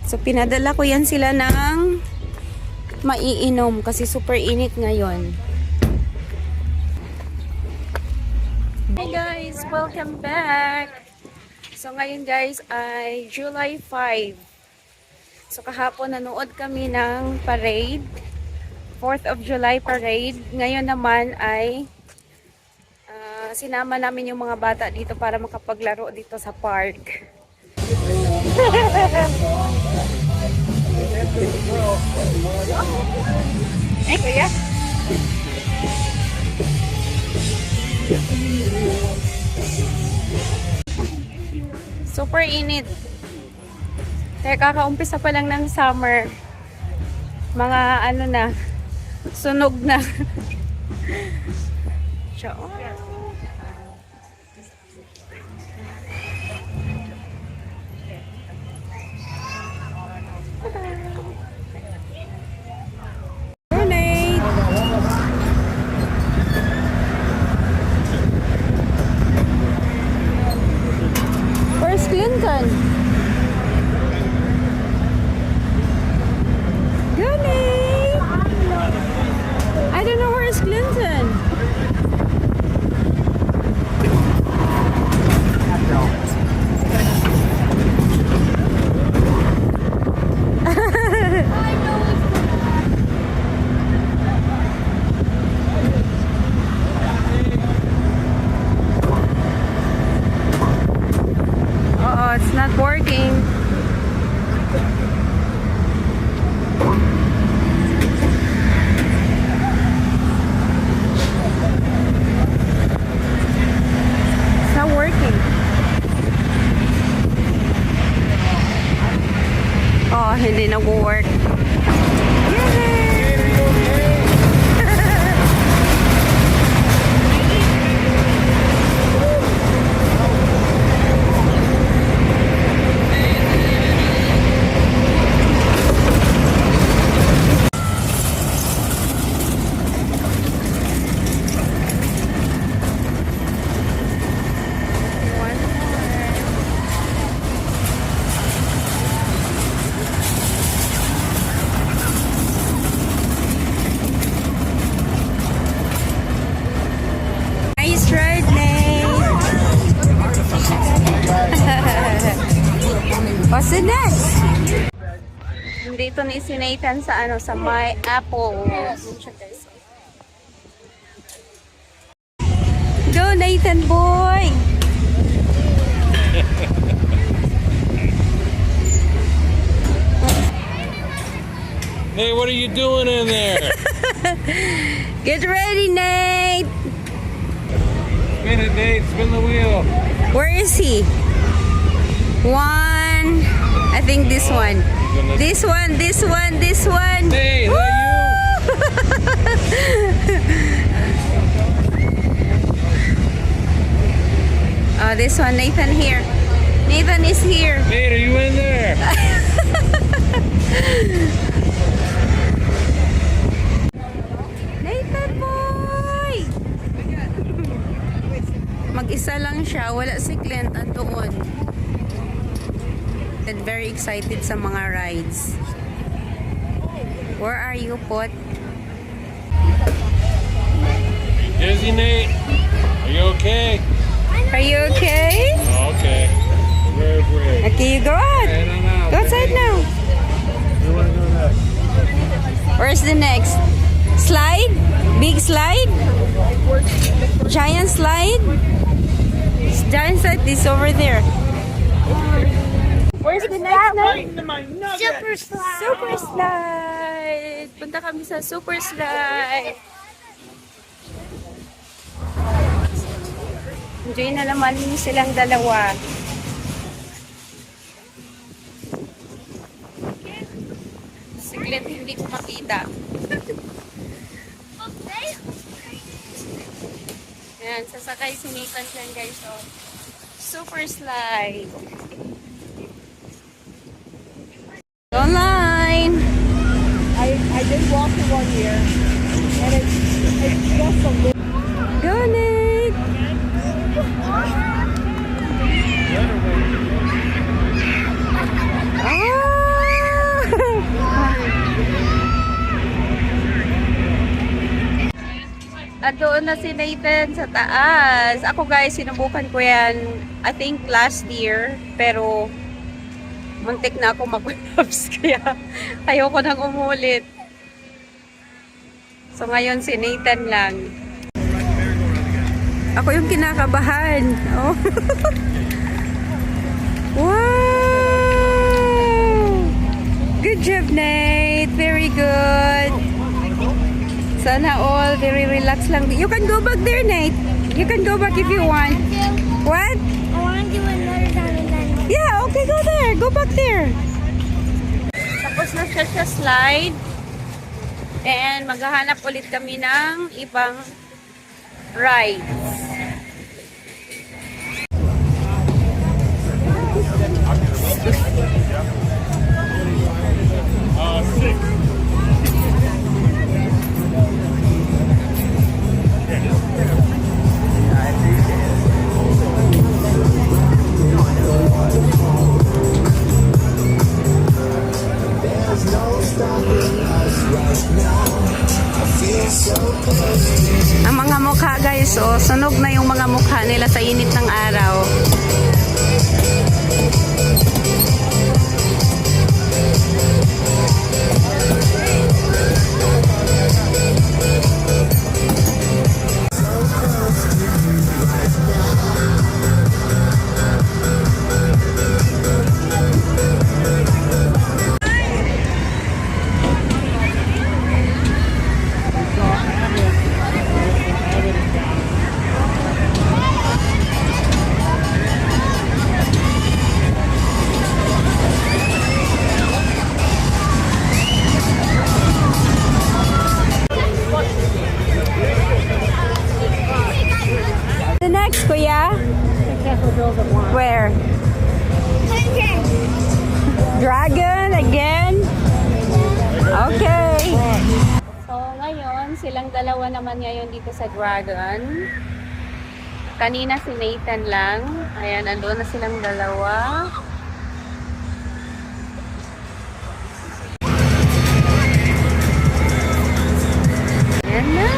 So, pinadala ko yan sila ng maiinom kasi super init ngayon. Hey guys! Welcome back! So, ngayon guys ay July 5. So, kahapon nanood kami ng parade. 4th of July parade. Ngayon naman ay sinama namin yung mga bata dito para makapaglaro dito sa park. Eh, kuya? Super init. Kaya kakaumpisa pa lang ng summer. Mga ano na, sunog na. Ciao. Where's Clinton? Gani! I don't know where's Clinton. It's not working. It's not working. Oh, hindi nag-work. What's the next? Dito ni si Nathan sa ano sa My Apple. Go Nathan boy. Hey, what are you doing in there? Get ready, Nate. Spin it, Nate. Spin the wheel. Where is he? One. I think this one. This one, this one, this one. Hey, Woo! Oh, this one, Nathan here. Nathan is here. Nate, are you in there? Nathan boy! Mag-isa lang siya. Wala si Clint doon. And very excited sa mga rides. Where are you, Pot? Dizzy, Nate? Are you okay? Are you okay? Okay. Very brave. Okay, you go out. Hey, no. Go outside now. You want to go next? Where's the next? Slide? Big slide? Giant slide? Giant slide is over there. Where's the next slide? Super slide. Super slide! Punta kami sa super slide. Enjoy na naman silang dalawa. Siglit hindi ko makita. Ayan, sasakay si Nathan dyan guys. So, super slide. Online! I did walk it 1 year, and it's just a little. Go, Nate! Ah! Doon na si Nathan sa taas. Ako guys, sinubukan ko yan, I think last year. Pero, muntik na ako mag-collapse. Kaya, ayoko nang umulit. So, ngayon si Nathan lang. Ako yung kinakabahan. Oh. Wow! Good job, Nate. Very good. Sana all very relaxed lang. You can go back there, Nate. You can go back if you want. What? I want to do another time and then. Yeah, okay, go there. Go back there. Tapos na siya sa slide. And maghahanap ulit kami ng ibang rides. Ang mga mukha guys, oh, sunog na yung mga mukha nila sa init ng araw. The next, kuya? Where? Dragon again? Okay. So, ngayon, silang dalawa naman ngayon dito sa Dragon. Kanina si Nathan lang. Ayan, andun na silang dalawa. Ayan na.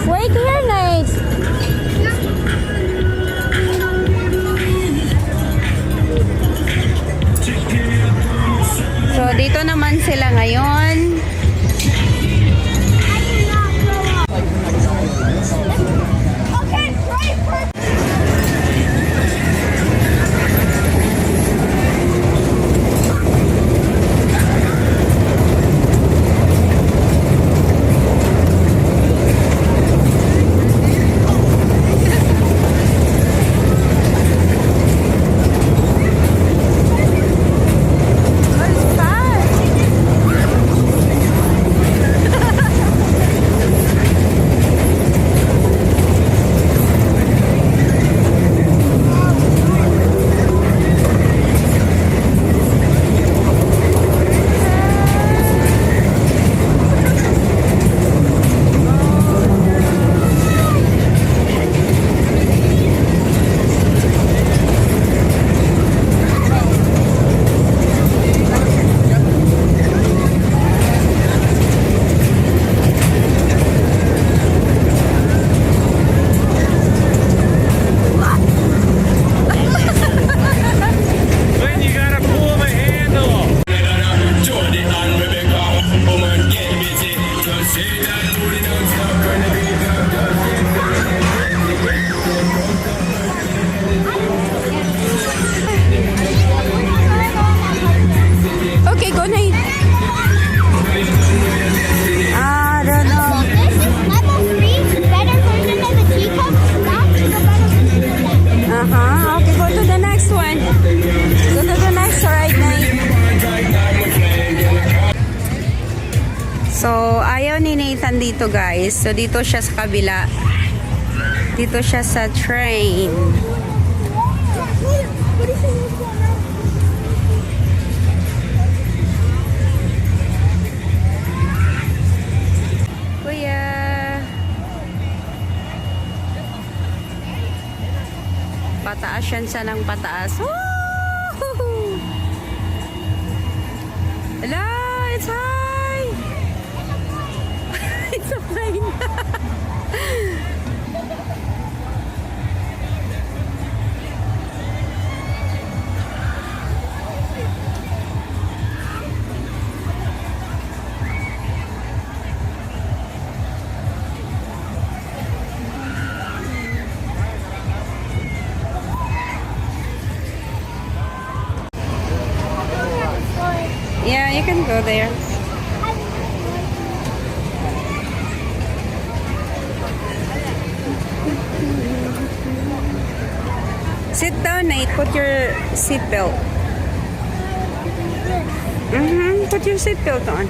Wait here, Nate. So, dito naman sila ngayon. That is fast. So, ayaw ni Nathan dito guys. So, dito siya sa kabila. Dito siya sa train. Kuya. Pataas siya ng pataas. Woo! Hello, it's high. It's a plane. Yeah, you can go there. Sit down, Nate. Put your seatbelt. Put your seatbelt on.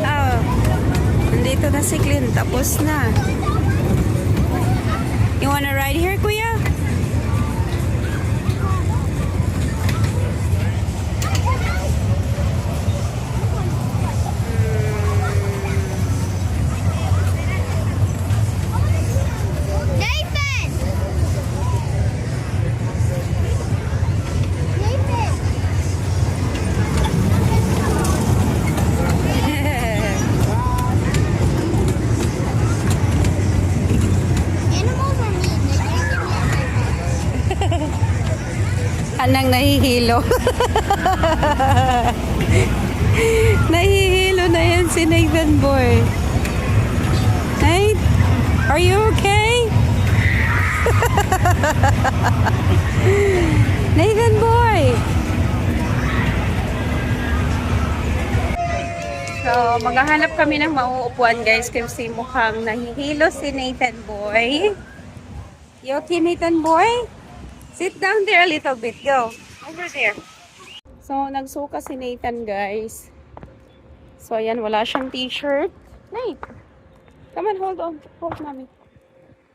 Oh, nandito na si Clint. Tapos na. You wanna ride here, Kuya? Nathan! Nathan! Animals are mean. They can't give me a high five. Anang nahihilo. Nahihilo na yan si Nathan Boy. Nate, are you okay? Nathan Boy. So, maghahanap kami ng mauupuan guys kasi mukhang nahihilo si Nathan Boy. You okay, Nathan Boy? Sit down there a little bit. Go. Over there. So, nagsuka si Nathan, guys. So, ayan. Wala siyang t-shirt. Nate! Come on, hold on. Hold namin.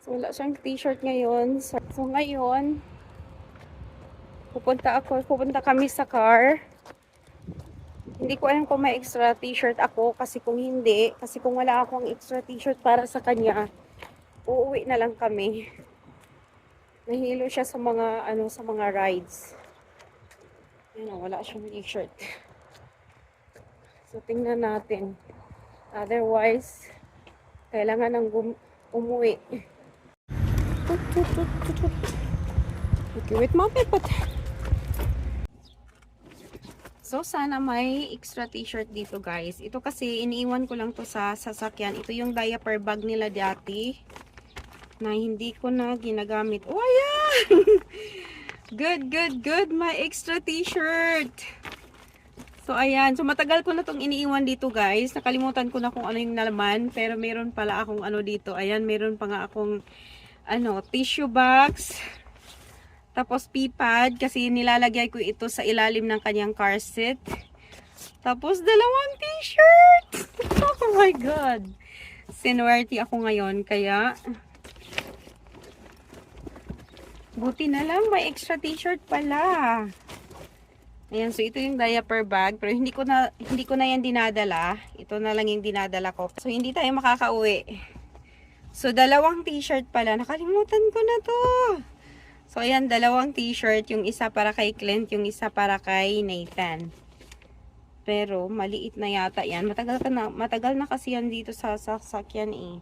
So, wala siyang t-shirt ngayon. So, ngayon, pupunta kami sa car. Hindi ko alam kung may extra t-shirt ako. Kasi kung hindi, kasi kung wala akong extra t-shirt para sa kanya, uuwi na lang kami. Nahilo siya sa mga sa mga rides. Ayun, wala siyang t-shirt. So tingnan natin. Otherwise, kailangan nang umuwi. Okay, wait mommy, but so sana may extra t-shirt dito guys. Ito kasi iniiwan ko lang to sa sasakyan. Ito yung diaper bag nila dati na hindi ko na ginagamit. Oh, ayan! Good. May extra t-shirt. So, ayan. So, matagal ko na itong iniiwan dito, guys. Nakalimutan ko na kung ano yung nalaman. Pero, meron pala akong dito. Ayan, meron pa nga akong, tissue box. Tapos, pee-pad. Kasi, nilalagay ko ito sa ilalim ng kanyang car seat. Tapos, dalawang t-shirt. Oh my God. Sinuwerte ako ngayon. Kaya, buti na lang, may extra t-shirt pala. Ayan, so ito yung diaper bag. Pero hindi ko na yan dinadala. Ito na lang yung dinadala ko. So, hindi tayo makakauwi. So, dalawang t-shirt pala. Nakalimutan ko na to. So, ayan, dalawang t-shirt. Yung isa para kay Clint, yung isa para kay Nathan. Pero, maliit na yata yan. Matagal na kasi yan dito sa sasakyan eh.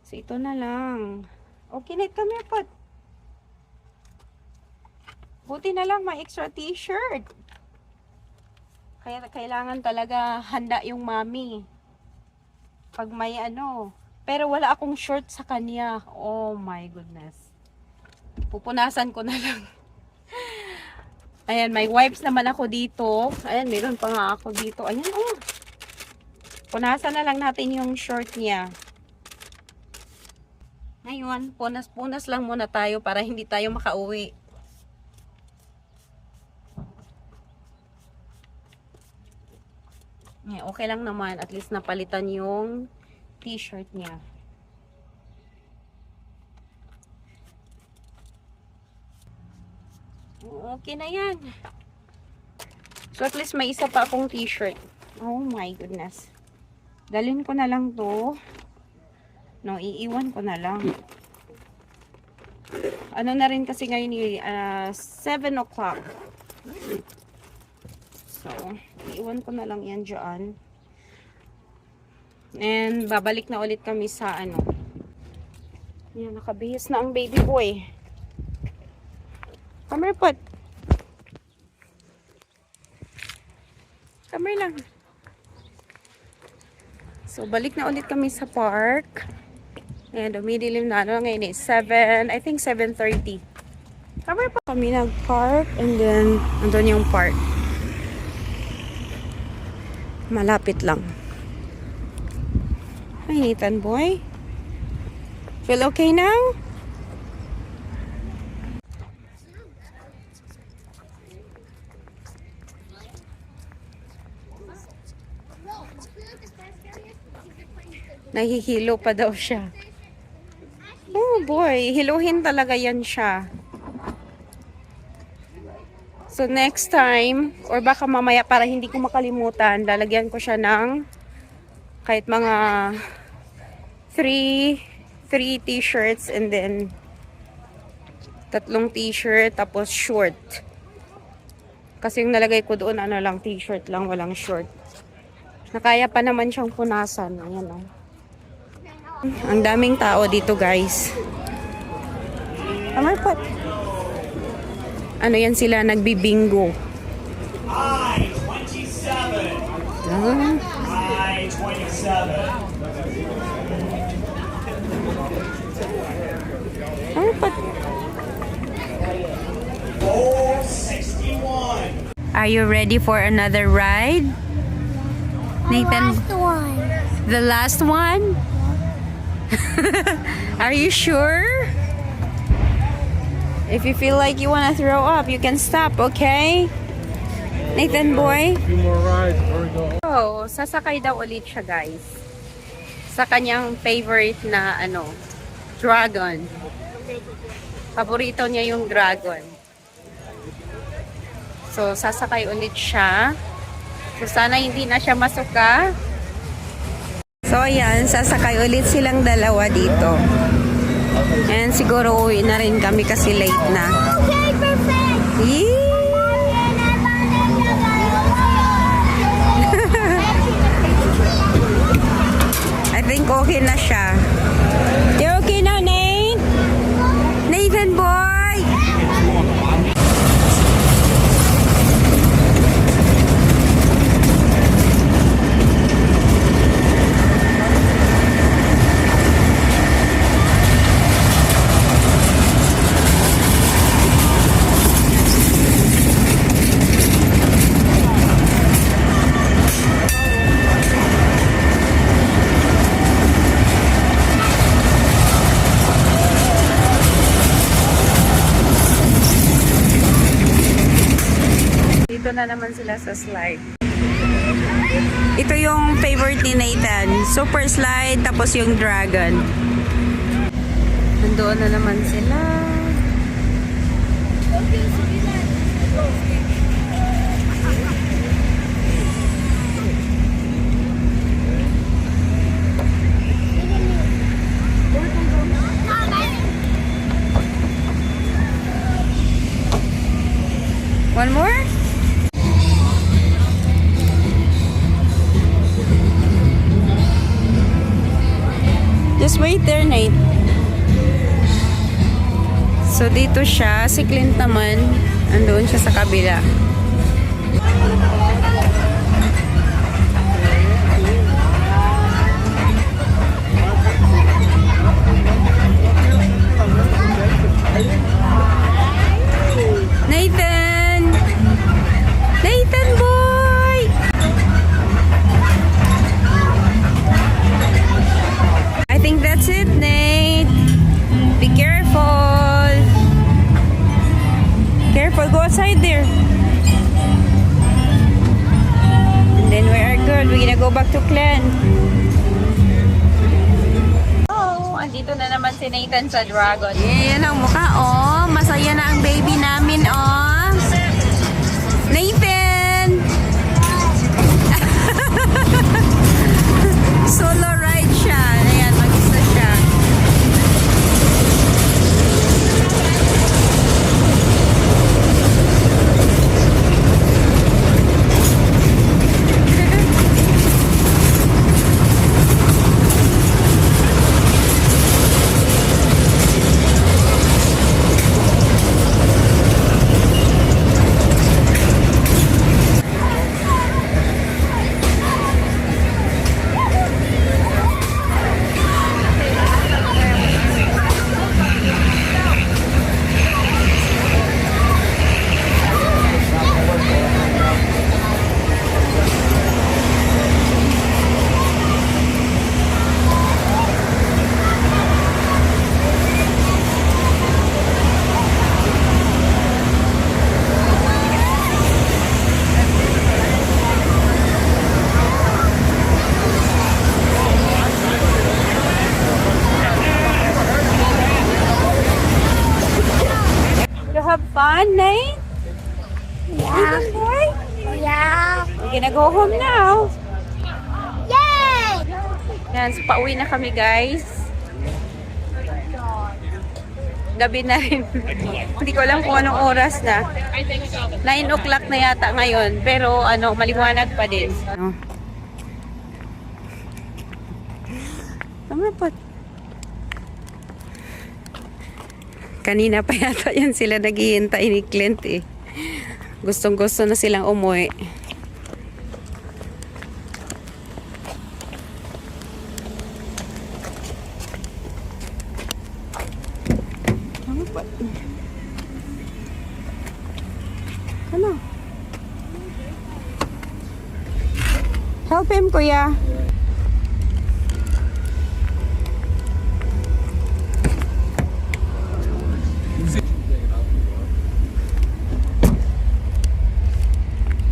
So, ito na lang. Okay, Nate, come here, pot. Buti na lang may extra t-shirt. Kaya kailangan talaga handa yung mami. Pag may Pero wala akong short sa kanya. Oh my goodness. Pupunasan ko na lang. Ayan, may wipes naman ako dito. Ayan, meron pa nga ako dito. Ayan, oh. Punasan na lang natin yung short niya. Ngayon, punas-punas lang muna tayo para hindi tayo makauwi. Okay lang naman. At least napalitan yung t-shirt niya. Okay na yan. So at least may isa pa akong t-shirt. Oh my goodness. Dalhin ko na lang to. No, iiwan ko na lang. Ano na rin kasi ngayon 7 o'clock. So, iiwan ko na lang yan dyan. And babalik na ulit kami sa ano. Yan, nakabihis na ang baby boy. Come here, put. Come here lang. So, balik na ulit kami sa park. Ayan, dumidilim na. Ano ngayon is 7, I think 7:30. Come here, put. Kami nag-park and then, andun yung park. Malapit lang. Hi, Nathan boy. Feel okay now? Nahihilo pa daw siya. Oh boy, hiluhin talaga yan siya. So next time, or baka mamaya para hindi ko makalimutan, lalagyan ko siya ng kahit mga 3 t-shirts and then 3 t-shirt tapos short. Kasi yung nalagay ko doon, ano lang, t-shirt lang, walang short. Nakaya pa naman siyang punasan. Ayan o. Ang daming tao dito, guys. Amarpot. Ano yan sila? Nagbibingo. I-27. I-27. Amarpot. 461. Are you ready for another ride? Nathan, Last one. the last one? Are you sure? If you feel like you want to throw up, you can stop, okay? Nathan boy? A few more rides before we go. So, sasakay daw ulit siya, guys. Sa kanyang favorite na, ano, dragon. Paborito niya yung dragon. So, sasakay ulit siya. So, sana hindi na siya masuka. So, ayan, sasakay ulit silang dalawa dito. And siguro uwi na rin kami kasi late na. Okay, perfect. Yee! I think okay na siya. You okay now, Nate? Nathan boy! Dito na naman sila sa slide. Ito yung favorite ni Nathan. Super slide, tapos yung dragon. Nandoon na naman sila. One more? Just wait there, Nate. So, dito siya. Si Clint naman, andoon siya sa kabila. go back to Glen. Oh, andito na naman si Nathan sa Dragon. Yan ang mukha, oh. Masaya na ang baby namin, oh. Nathan! Solo ride siya. Ayan, mag-isa siya. You have fun, Nate? Yeah. Good boy? Yeah. We're gonna go home now. Yay! Yan, so pauwi na kami, guys. Gabi na rin. Hindi ko alam kung anong oras na. 9 o'clock na yata ngayon. Pero ano, maliwanag pa din. Tama pa. Kanina pa yata yan sila naghihintay ni Clint eh. Gustong gusto na silang umuwi. Tama pa. Ano? Help him, kuya.